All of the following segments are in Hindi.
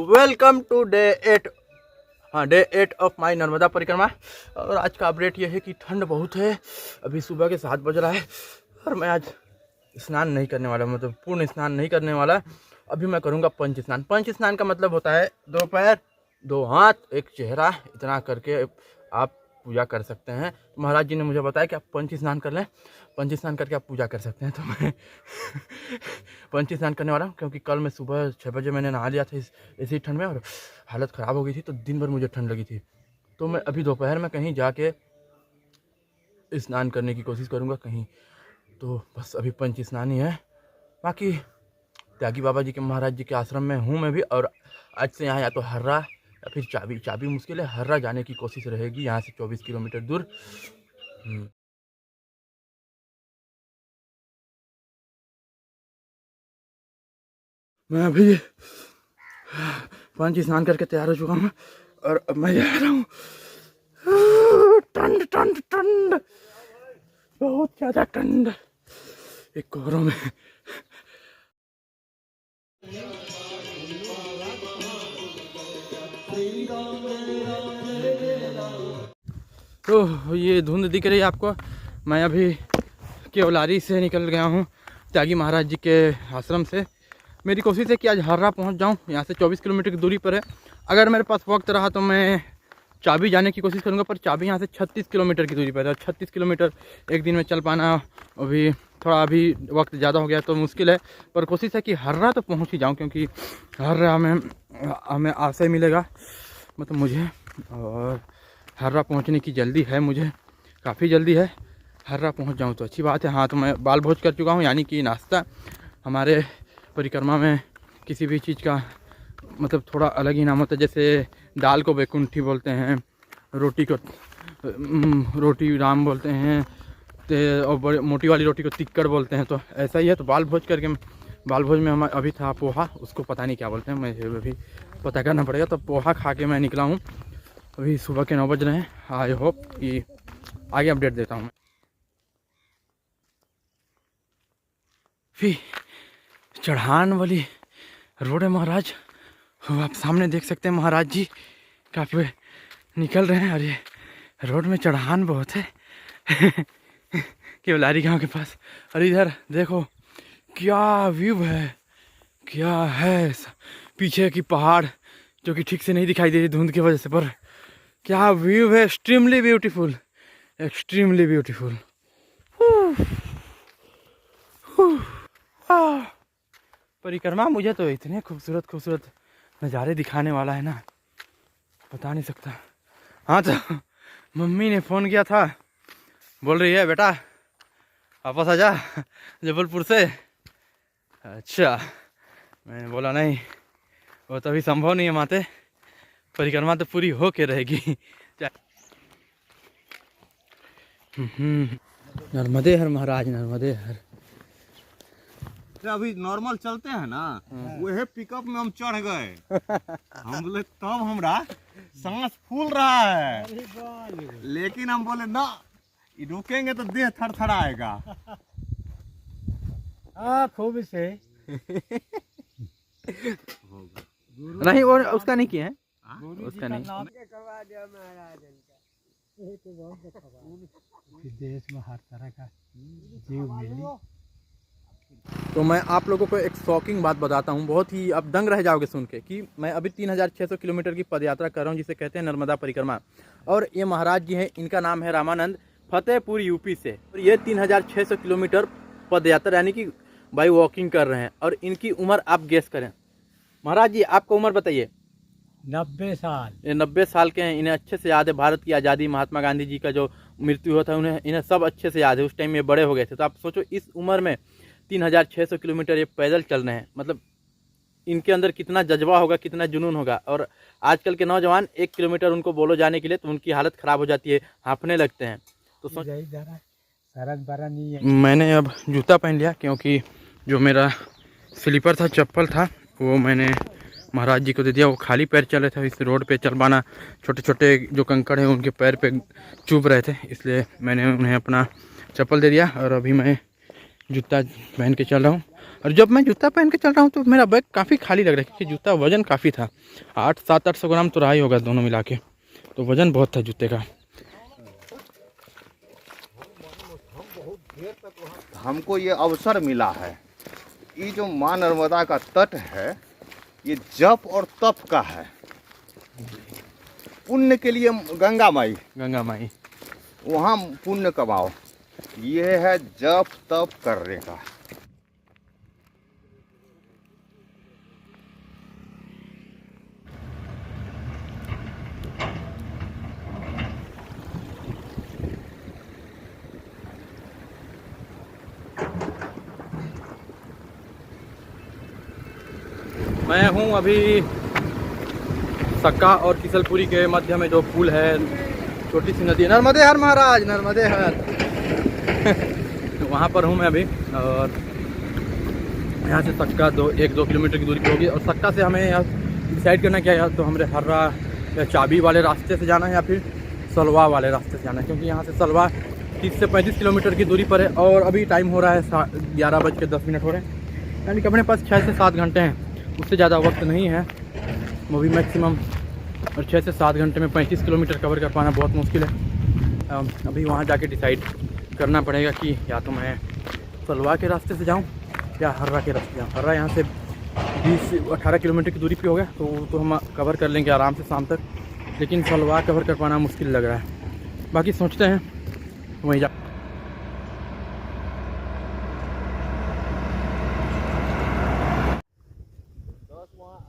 Welcome to day 8 of my Narmada Parikrama. और आज का अपडेट यह है कि ठंड बहुत है। अभी सुबह के 7 बज रहा है और मैं आज स्नान नहीं करने वाला, मतलब पूर्ण स्नान नहीं करने वाला। अभी मैं करूँगा पंच स्नान। पंच स्नान का मतलब होता है 2 पैर 2 हाथ 1 चेहरा, इतना करके आप पूजा कर सकते हैं। तो महाराज जी ने मुझे बताया कि आप पंच स्नान कर लें, पंच स्नान करके आप पूजा कर सकते हैं। तो मैं पंच स्नान करने वाला हूँ, क्योंकि कल मैं सुबह 6 बजे मैंने नहा लिया था इसी ठंड में और हालत ख़राब हो गई थी। तो दिन भर मुझे ठंड लगी थी। तो मैं अभी दोपहर में कहीं जाके स्नान करने की कोशिश करूँगा कहीं। तो बस अभी पंच स्नान ही है। बाकी त्यागी बाबा जी के महाराज जी के आश्रम में हूँ मैं भी। और आज से यहाँ या तो हर्रा या फिर चाबी मुश्किल है। हर्रा जाने की कोशिश रहेगी, यहाँ से 24 किलोमीटर दूर। मैं अभी पंच स्नान करके तैयार हो चुका हूँ और अब मैं जा रहा हूँ। ठंड ठंड ठंड, बहुत ज़्यादा ठंड एक कोहरों में। तो ये धुंध दिख रही है आपको। मैं अभी केवलारी से निकल गया हूँ, त्यागी महाराज जी के आश्रम से। मेरी कोशिश है कि आज हर्रा पहुँच जाऊँ। यहाँ से 24 किलोमीटर की दूरी पर है। अगर मेरे पास वक्त रहा तो मैं चाबी जाने की कोशिश करूँगा, पर चाबी यहाँ से 36 किलोमीटर की दूरी पर है। 36 किलोमीटर एक दिन में चल पाना अभी थोड़ा अभी वक्त ज़्यादा हो गया तो मुश्किल है। पर कोशिश है कि हर्रा तो पहुँच ही जाऊँ, क्योंकि हर्रा में हमें आशय मिलेगा, मतलब मुझे। और हर्रा पहुँचने की जल्दी है, मुझे काफ़ी जल्दी है। हर्रा पहुँच जाऊँ तो अच्छी बात है। हाँ, तो मैं बाल भोज कर चुका हूँ, यानी कि नाश्ता। हमारे परिक्रमा में किसी भी चीज़ का मतलब थोड़ा अलग ही नाम होता है। जैसे दाल को बैकुंठी बोलते हैं, रोटी को रोटी राम बोलते हैं, और बड़ी मोटी वाली रोटी को तिक्कड़ बोलते हैं। तो ऐसा ही है। तो बाल भोज में हम अभी था पोहा, उसको पता नहीं क्या बोलते हैं, मुझे अभी पता करना पड़ेगा। तो पोहा खा के मैं निकला हूँ। अभी सुबह के 9 बज रहे हैं। आई होप कि आगे अपडेट देता हूँ मैं। फिर चढ़ान वाली रोड है महाराज, आप सामने देख सकते हैं। महाराज जी काफ़ी निकल रहे हैं और ये रोड में चढ़ान बहुत है केवलारी गांव के पास। और इधर देखो क्या व्यू है, क्या है। पीछे की पहाड़ जो कि ठीक से नहीं दिखाई दे रही धुंध की वजह से, पर क्या व्यू है। Extremely beautiful, extremely beautiful. परिक्रमा मुझे तो इतने खूबसूरत खूबसूरत नज़ारे दिखाने वाला है ना, बता नहीं सकता। हाँ, तो मम्मी ने फ़ोन किया था, बोल रही है बेटा वापस आ जा जबलपुर से। अच्छा, मैंने बोला नहीं, वो तो अभी संभव नहीं है माते, परिक्रमा तो पूरी हो के रहेगी। नर्मदे हर महाराज, नर्मदे हर। अभी नॉर्मल चलते हैं ना, वह पिकअप में हम चढ़ गए। हम बोले तब हमरा सांस फूल रहा है, लेकिन हम बोले ना, रुकेंगे तो देह थरथराएगा। खूब से नहीं, और उसका नहीं किया है, उसका नहीं। देश में हर तरह का जीव मिली। तो मैं आप लोगों को एक शॉकिंग बात बताता हूँ, बहुत ही आप दंग रह जाओगे सुन के, कि मैं अभी 3600 किलोमीटर की पदयात्रा कर रहा हूँ, जिसे कहते हैं नर्मदा परिक्रमा। और ये महाराज जी हैं, इनका नाम है रामानंद, फतेहपुर यूपी से। और ये 3600 किलोमीटर पदयात्रा यानी कि बाई वॉकिंग कर रहे हैं। और इनकी उम्र आप गेस करें। महाराज जी आपका उम्र बताइए। 90 साल। ये 90 साल के हैं। इन्हें अच्छे से याद है भारत की आज़ादी, महात्मा गांधी जी का जो मृत्यु हुआ था, इन्हें सब अच्छे से याद है। उस टाइम ये बड़े हो गए थे। तो आप सोचो इस उम्र में 3600 किलोमीटर ये पैदल चल रहे हैं, मतलब इनके अंदर कितना जज्बा होगा, कितना जुनून होगा। और आजकल के नौजवान 1 किलोमीटर उनको बोलो जाने के लिए तो उनकी हालत ख़राब हो जाती है, हाँफने लगते हैं। तो सड़क बड़ा नहीं है। मैंने अब जूता पहन लिया, क्योंकि जो मेरा स्लीपर था, चप्पल था, वो मैंने महाराज जी को दे दिया। वो खाली पैर चले थे, इस रोड पे चल पाना, छोटे छोटे जो कंकड़ हैं उनके पैर पे चुभ रहे थे, इसलिए मैंने उन्हें अपना चप्पल दे दिया। और अभी मैं जूता पहन के चल रहा हूँ। और जब मैं जूता पहन के चल रहा हूँ तो मेरा बैग काफ़ी खाली लग रहा है, क्योंकि जूता वज़न काफ़ी था, 800 ग्राम तो रहा ही होगा दोनों मिला के, तो वज़न बहुत था जूते का। हमको ये अवसर मिला है, ये जो माँ नर्मदा का तट है ये जप और तप का है, पुण्य के लिए गंगा माई वहाँ पुण्य कमाओ, ये है जप तप करने का। मैं हूँ अभी सक्का और किसलपुरी के मध्य में जो पुल है, छोटी सी नदी है, नर्मदे हर महाराज, नर्मदे हर। तो वहाँ पर हूँ मैं अभी, और यहाँ से सक्का 1-2 किलोमीटर की दूरी पे होगी। और सक्का से हमें यहाँ डिसाइड करना क्या है, तो हमें हर्रा या चाबी वाले रास्ते से जाना है या फिर सलवा वाले रास्ते से जाना है, क्योंकि यहाँ से सलवा 30 से 35 किलोमीटर की दूरी पर है। और अभी टाइम हो रहा है 11:10 हो रहे हैं, यानी कि अपने पास 6 से 7 घंटे हैं, उससे ज़्यादा वक्त नहीं है। वो भी मैक्सिमम, और 6 से 7 घंटे में 35 किलोमीटर कवर कर पाना बहुत मुश्किल है। अभी वहाँ जाके डिसाइड करना पड़ेगा कि या तो मैं सलवा के रास्ते से जाऊँ या हर्रा के रास्ते जाऊँ। हर्रा यहाँ से 20 से 18 किलोमीटर की दूरी पे होगा, तो हम कवर कर लेंगे आराम से शाम तक, लेकिन सलवा कवर कर पाना मुश्किल लग रहा है। बाकी सोचते हैं वहीं जा।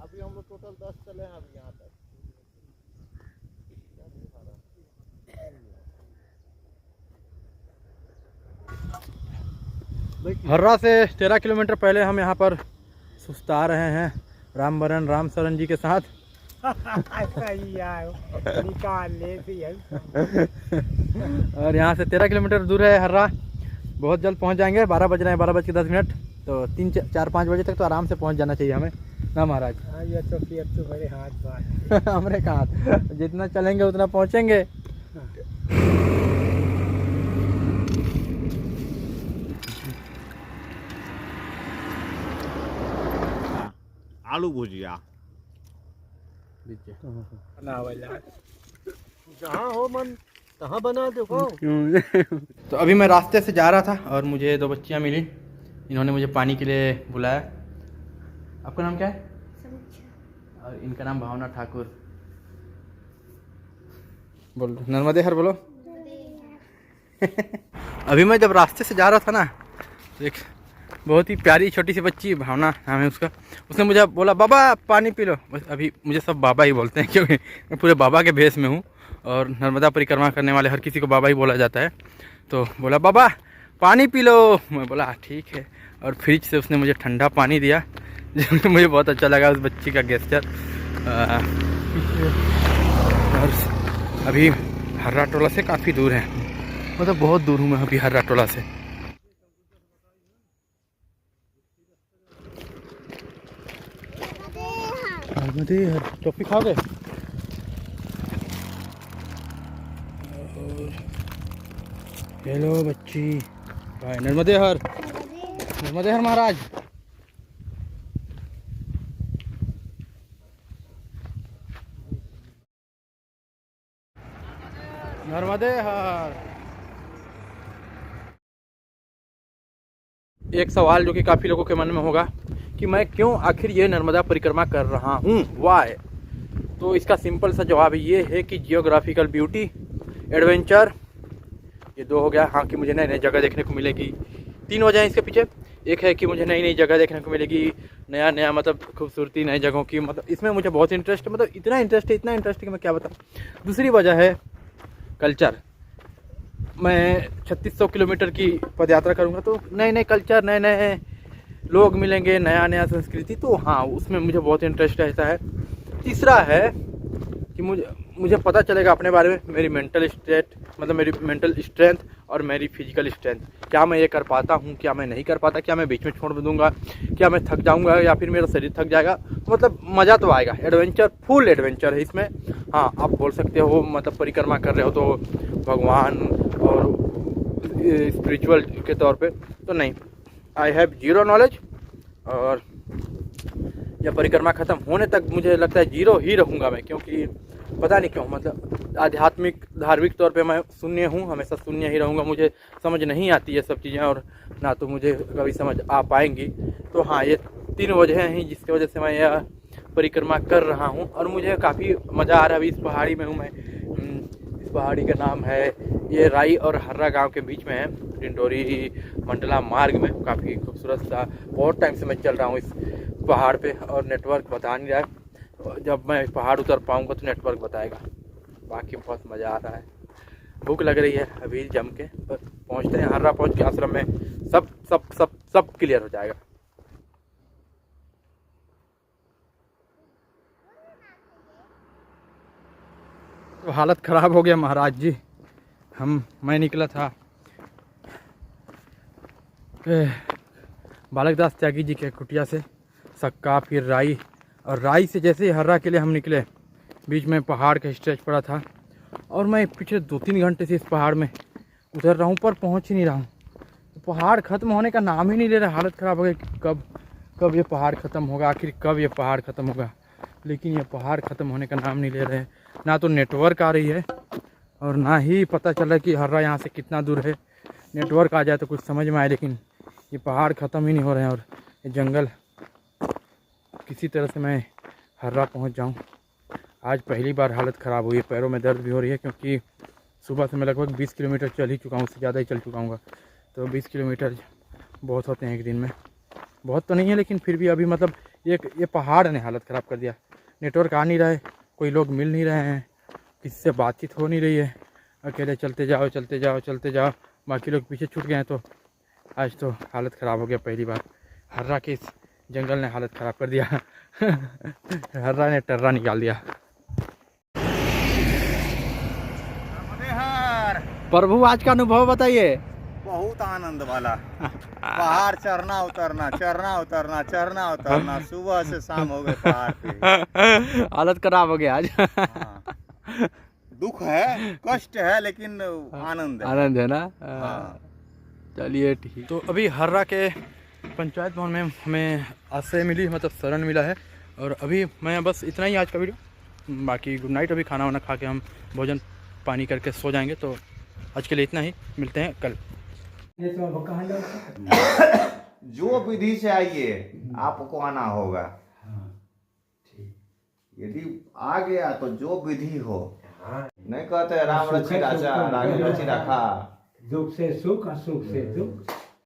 अभी हम लोग टोटल 10 चले हैं अभी यहाँ तक। हर्रा से 13 किलोमीटर पहले हम यहाँ पर सुस्ता रहे हैं रामबरन राम शरण जी के साथ। और यहाँ से 13 किलोमीटर दूर है हर्रा, बहुत जल्द पहुँच जाएंगे। 12 बज रहे हैं, 12:10, तो 3-4-5 बजे तक तो आराम से पहुँच जाना चाहिए हमें ना महाराज। ये तो फिर तुम्हारे हाथ बात हमारे कहाँ, जितना चलेंगे उतना पहुँचेंगे। आलू भुजिया जहाँ हो मन तहाँ बना दो। तो अभी मैं रास्ते से जा रहा था और मुझे 2 बच्चियाँ मिली, इन्होंने मुझे पानी के लिए बुलाया। आपका नाम क्या है? और इनका नाम भावना ठाकुर। बोलो नर्मदे हर बोलो। अभी मैं जब रास्ते से जा रहा था ना, तो एक बहुत ही प्यारी छोटी सी बच्ची, भावना नाम है उसका, उसने मुझे बोला बाबा पानी पी लो। बस अभी मुझे सब बाबा ही बोलते हैं, क्योंकि मैं पूरे बाबा के भेष में हूँ, और नर्मदा परिक्रमा करने वाले हर किसी को बाबा ही बोला जाता है। तो बोला बाबा पानी पी लो, मैं बोला ठीक है, और फ्रिज से उसने मुझे ठंडा पानी दिया, जो मुझे बहुत अच्छा लगा उस बच्ची का गेस्चर। और अभी हर्रा टोला से काफ़ी दूर है, मतलब बहुत दूर हूँ मैं अभी हर्रा टोला से। टॉपी खा गए। हेलो बच्ची, भाई नर्मदे हर महाराज। नर्मदे हर। एक सवाल जो कि काफ़ी लोगों के मन में होगा कि मैं क्यों आखिर ये नर्मदा परिक्रमा कर रहा हूँ, वाई। तो इसका सिंपल सा जवाब ये है कि जियोग्राफिकल ब्यूटी, एडवेंचर, ये 2 हो गया। हाँ कि मुझे नई नई जगह देखने को मिलेगी। 3 वजह हैं इसके पीछे। एक है कि मुझे नई नई जगह देखने को मिलेगी, नया मतलब खूबसूरती, नई जगहों की, मतलब इसमें मुझे बहुत इंटरेस्ट है, मतलब इतना इंटरेस्ट है कि मैं क्या बताऊँ। दूसरी वजह है कल्चर। मैं 3600 किलोमीटर की पदयात्रा करूँगा, तो नए नए कल्चर, नए नए लोग मिलेंगे, नया संस्कृति, तो हाँ उसमें मुझे बहुत इंटरेस्ट रहता है। तीसरा है कि मुझे पता चलेगा अपने बारे में, मेरी मेंटल स्टेट, मतलब मेरी मेंटल स्ट्रेंथ और मेरी फिजिकल स्ट्रेंथ, क्या मैं ये कर पाता हूँ, क्या मैं नहीं कर पाता, क्या मैं बीच में छोड़ दूंगा, क्या मैं थक जाऊंगा या फिर मेरा शरीर थक जाएगा। मतलब मज़ा तो आएगा, एडवेंचर, फुल एडवेंचर है इसमें। हाँ आप बोल सकते हो मतलब परिक्रमा कर रहे हो तो भगवान और स्पिरिचुअल के तौर पे, तो नहीं, आई हैव जीरो नॉलेज। और यह परिक्रमा ख़त्म होने तक मुझे लगता है 0 ही रहूँगा मैं, क्योंकि पता नहीं क्यों, मतलब आध्यात्मिक धार्मिक तौर पे मैं शून्य हूँ, हमेशा शून्य ही रहूँगा। मुझे समझ नहीं आती ये सब चीज़ें, और ना तो मुझे कभी समझ आ पाएंगी। तो हाँ, ये 3 वजह हैं जिसकी वजह से मैं यह परिक्रमा कर रहा हूँ, और मुझे काफ़ी मज़ा आ रहा है। अभी इस पहाड़ी में हूँ मैं। इस पहाड़ी का नाम है, ये राई और हर्रा गांव के बीच में है, डिंडोरी मंडला मार्ग में। काफ़ी खूबसूरत सा, बहुत टाइम से मैं चल रहा हूँ इस पहाड़ पे, और नेटवर्क बता नहीं रहा है। जब मैं पहाड़ उतर पाऊँगा तो नेटवर्क बताएगा। बाकी बहुत मज़ा आ रहा है। भूख लग रही है अभी जम के, पर पहुँचते हैं। हर्रा पहुँच के आश्रम में सब सब सब सब क्लियर हो जाएगा। तो हालत ख़राब हो गया महाराज जी। मैं निकला था बालकदास त्यागी जी के कुटिया से, सक्का, फिर राई, और राई से जैसे ही हर्रा के लिए हम निकले, बीच में पहाड़ का स्ट्रेच पड़ा था, और मैं पिछले 2-3 घंटे से इस पहाड़ में उतर रहा हूँ पर पहुँच ही नहीं रहा हूँ। तो पहाड़ ख़त्म होने का नाम ही नहीं ले रहा। हालत ख़राब हो गई कि कब ये पहाड़ ख़त्म होगा, आखिर कब ये पहाड़ ख़त्म होगा। लेकिन ये पहाड़ ख़त्म होने का नाम नहीं ले रहे हैं। ना तो नेटवर्क आ रही है, और ना ही पता चल रहा है कि हर्रा यहाँ से कितना दूर है। नेटवर्क आ जाए तो कुछ समझ में आए, लेकिन ये पहाड़ ख़त्म ही नहीं हो रहे हैं। और ये जंगल, किसी तरह से मैं हर्रा पहुँच जाऊँ। आज पहली बार हालत ख़राब हुई है, पैरों में दर्द भी हो रही है, क्योंकि सुबह से मैं लगभग 20 किलोमीटर चल ही चुका हूँ, उससे ज़्यादा ही चल चुका हूँ। तो 20 किलोमीटर बहुत होते हैं एक दिन में, बहुत तो नहीं है, लेकिन फिर भी अभी मतलब ये पहाड़ ने हालत ख़राब कर दिया। नेटवर्क आ नहीं रहा है, कोई लोग मिल नहीं रहे हैं, किसी से बातचीत हो नहीं रही है। अकेले चलते जाओ चलते जाओ चलते जाओ, बाकी लोग पीछे छूट गए हैं। तो आज तो हालत ख़राब हो गया। पहली बार हर्रा के इस जंगल ने हालत ख़राब कर दिया। हर्रा ने टर्रा निकाल दिया। प्रभु आज का अनुभव बताइए। बहुत आनंद वाला। पहाड़ चढ़ना उतरना, चढ़ना उतरना, चढ़ना उतरना, सुबह से शाम हो गए पहाड़ पे। हालत खराब हो गया आज। हाँ। दुख है, कष्ट है, लेकिन आनंद है। आनंद है ना। हाँ। चलिए ठीक। तो अभी हर्रा के पंचायत भवन में हमें आश्रय मिली, मतलब शरण मिला है। और अभी मैं बस इतना ही आज का वीडियो, बाकी गुड नाइट। अभी खाना वाना खा के हम भोजन पानी करके सो जाएंगे। तो आज के लिए इतना ही, मिलते हैं कल। जो विधि से आइए आपको आना होगा। यदि आ गया तो जो विधि हो, नहीं कहते राम रचि राजा राम रचि रखा। दुख से सुख, असुख से दुख।